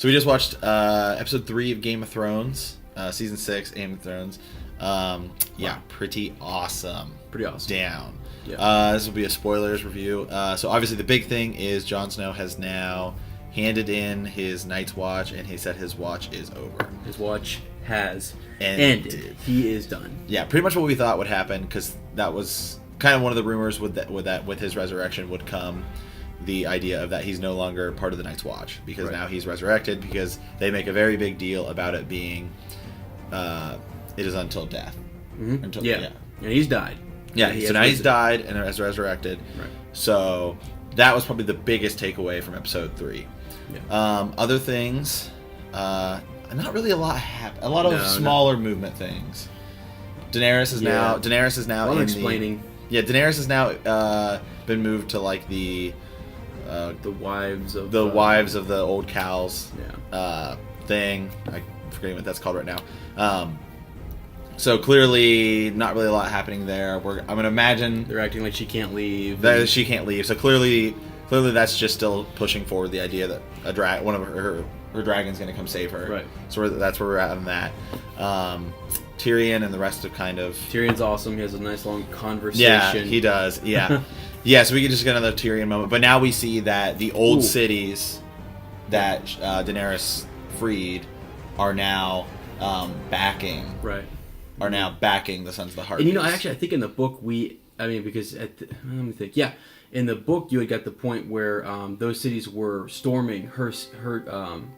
So we just watched episode 3 of Game of Thrones, season 6, Game of Thrones. Yeah, pretty awesome. Pretty awesome. Down. Yeah. This will be a spoilers review. So obviously the big thing is Jon Snow has now handed in his Night's Watch, and he said his watch is over. His watch has ended. He is done. Yeah, pretty much what we thought would happen, because that was kind of one of the rumors with his resurrection would come the idea of that he's no longer part of the Night's Watch, because now he's resurrected, because they make a very big deal about it being it is until death. Mm-hmm. Yeah, and he's died. Yeah, so now he's died and is resurrected. Right. So that was probably the biggest takeaway from episode 3. Yeah. Other things, not really a lot happened. A lot of smaller movement things. Daenerys is now explaining. Daenerys has now been moved to like the wives of the old cows thing. I'm forgetting what that's called right now. So clearly, not really a lot happening there. I'm gonna imagine they're acting like she can't leave. That she can't leave. So clearly that's just still pushing forward the idea that one of her dragon's gonna come save her. Right. So that's where we're at on that. Tyrion and the rest of kind of. Tyrion's awesome. He has a nice long conversation. Yeah, he does. Yeah. Yeah, so we could just get another Tyrion moment. But now we see that the old cities that Daenerys freed are now backing. Right. Are now backing the Sons of the Harpies. And I think in the book because let me think. Yeah, in the book you had got the point where those cities were storming her.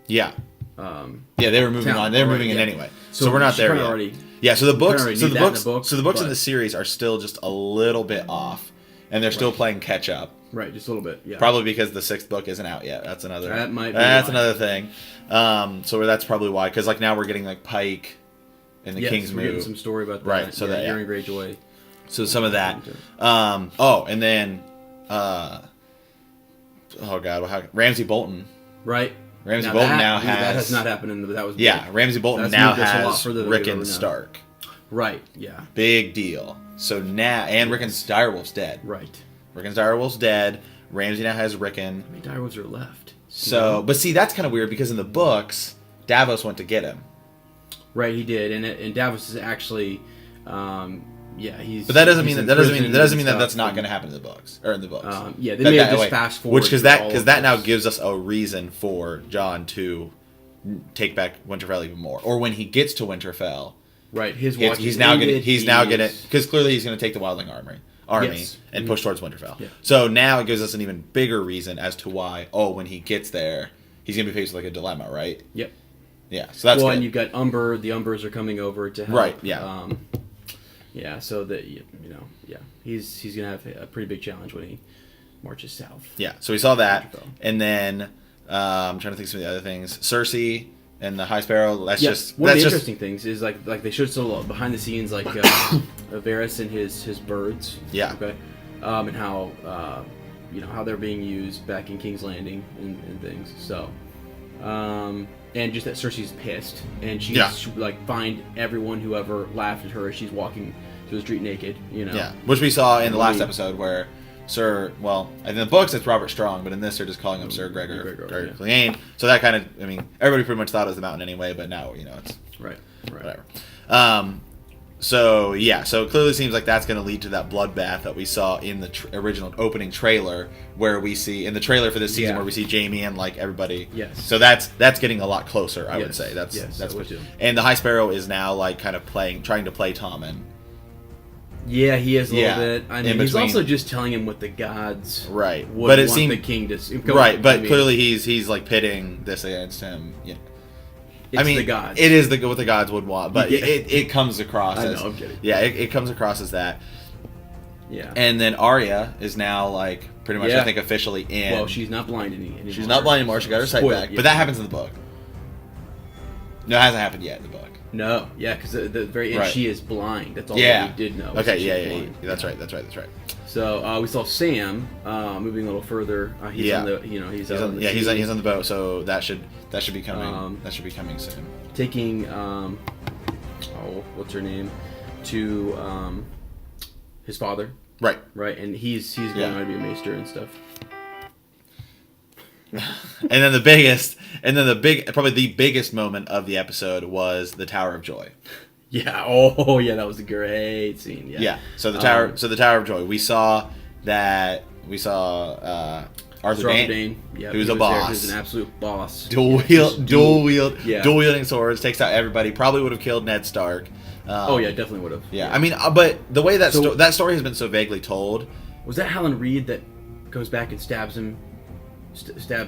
Yeah, they were moving on. They were moving in anyway. So we're not there yet. Already, so the books in the series are still just a little bit off, and they're still playing catch up. Right, just a little bit. Yeah, probably because the 6th book isn't out yet. That's another. That's another thing. So that's probably why. Because like now we're getting like Pike. And the King's we're Move. Getting some story about that. Right, so that Euron Greyjoy. So some of that. And then Ramsay Bolton. Right. Ramsay Bolton now has that has not happened in that was big. Ramsay Bolton now has Rickon Stark. Right, yeah. Big deal. So now Rickon Direwolf's dead. Right. Rickon Direwolf's dead. Ramsay now has Rickon. How many direwolves are left? So but see that's kind of weird because in the books Davos went to get him. Right, he did, and Davos is actually, he's. But that doesn't mean that that's not going to happen in the books or in the books. They may have just fast forward. Because that now gives us a reason for Jon to take back Winterfell even more, or when he gets to Winterfell. Right, his watch. He's now going because clearly he's going to take the Wildling army and push towards Winterfell. Yeah. So now it gives us an even bigger reason as to why. When he gets there, he's going to be faced with like a dilemma, right? Yep. Yeah, so that's good. And you've got Umber. The Umbers are coming over to help. Right. Yeah. So that he's gonna have a pretty big challenge when he marches south. Yeah. So we saw that, and then I'm trying to think of some of the other things. Cersei and the High Sparrow. One of the interesting things is like they showed still behind the scenes Varys and his birds. Yeah. Okay. And how how they're being used back in King's Landing and things. So. And just that Cersei's pissed, and she's find everyone who ever laughed at her as she's walking through the street naked, Yeah, which we saw in the last episode where in the books it's Robert Strong, but in this they're just calling him Sir Gregor Clegane. So that kind of, everybody pretty much thought it was the Mountain anyway, but now it's right. Whatever. So it clearly seems like that's going to lead to that bloodbath that we saw in the original opening trailer, where we see in the trailer for this season where we see Jaime and like everybody. Yes. So that's getting a lot closer. I would say that's what. And the High Sparrow is now like kind of trying to play Tommen. Yeah, he is a little bit. He's also just telling him what the gods would want the king to. But clearly he's like pitting this against him. Yeah. It's the gods. It is what the gods would want, but it comes across as... I'm kidding. Yeah, it comes across as that. Yeah. And then Arya is now, like, pretty much, I think, officially in... Well, she's not blind anymore. She's not blind anymore. She got her sight back. But that happens in the book. No, it hasn't happened yet in the book. No, because at the very end, she is blind. That's all we did know. Okay, yeah. That's right. So we saw Sam moving a little further. He's on the, he's on the boat. So that should be coming. That should be coming soon. Taking what's her name, to his father. Right. And he's going on to be a maester and stuff. and then probably the biggest moment of the episode was the Tower of Joy. Yeah. Oh, yeah. That was a great scene. Yeah. Yeah. So the Tower of Joy. We saw Arthur Dane, who's a boss. Who's an absolute boss. Dual wielding swords, takes out everybody. Probably would have killed Ned Stark. Oh yeah, definitely would have. Yeah. I mean, but the way that that story has been so vaguely told. Was that Howland Reed that goes back and stabs him?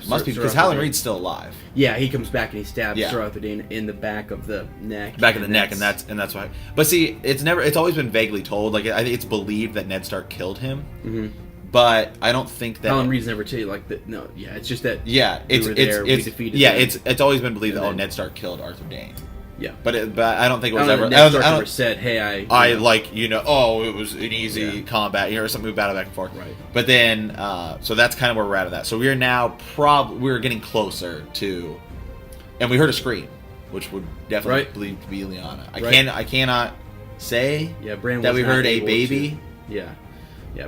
Must be, because Howland Reed's still alive. Yeah, he comes back and he stabs Sir Arthur Dane in the back of the neck. And that's why. But see, it's always been vaguely told. Like, I think it's believed that Ned Stark killed him. Mm-hmm. But I don't think that Howland Reed's never tell you like that. No, yeah, it's just that. Yeah, it's always been believed that Ned Stark killed Arthur Dane. Yeah, but I don't think it was ever. Ned Stark ever said, "Hey, it was an easy combat, or something, we battle back and forth." Right. But then, so that's kind of where we're at that. So we are now we're getting closer to, and we heard a scream, which would definitely believe to be Lyanna. I cannot say that we heard a baby.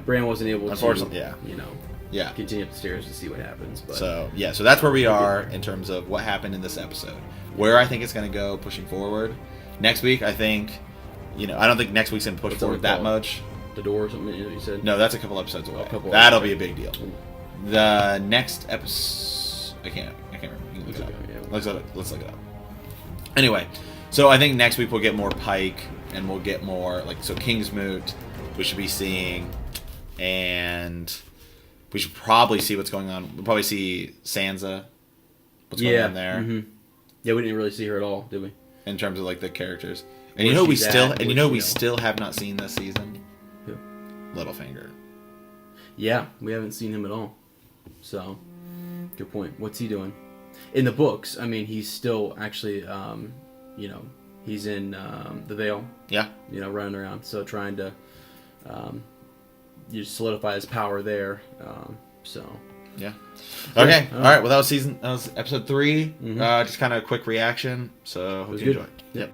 Bran wasn't able to. Unfortunately, continue up the stairs to see what happens. But so that's where we are in terms of what happened in this episode. Where I think it's going to go pushing forward. Next week, I think, I don't think next week's going to push forward that much. The Door or something you said? No, that's a couple episodes away. That'll be a big deal. The next episode, I can't remember. You can look it up. Let's look it up. Anyway, so I think next week we'll get more Pike, and we'll get more, Kingsmoot, we should be seeing, and we should probably see what's going on. We'll probably see Sansa, what's going on there. Mm-hmm. Yeah, we didn't really see her at all, did we? In terms of the characters, and we still have not seen this season. Who? Littlefinger. Yeah, we haven't seen him at all. So, good point. What's he doing? In the books, I mean, he's still actually, he's in the Vale. Yeah. Running around, so trying to, solidify his power there. Yeah. Okay. All right. Well, that was episode 3. Mm-hmm. Just kind of a quick reaction. So hope you enjoy. Yep.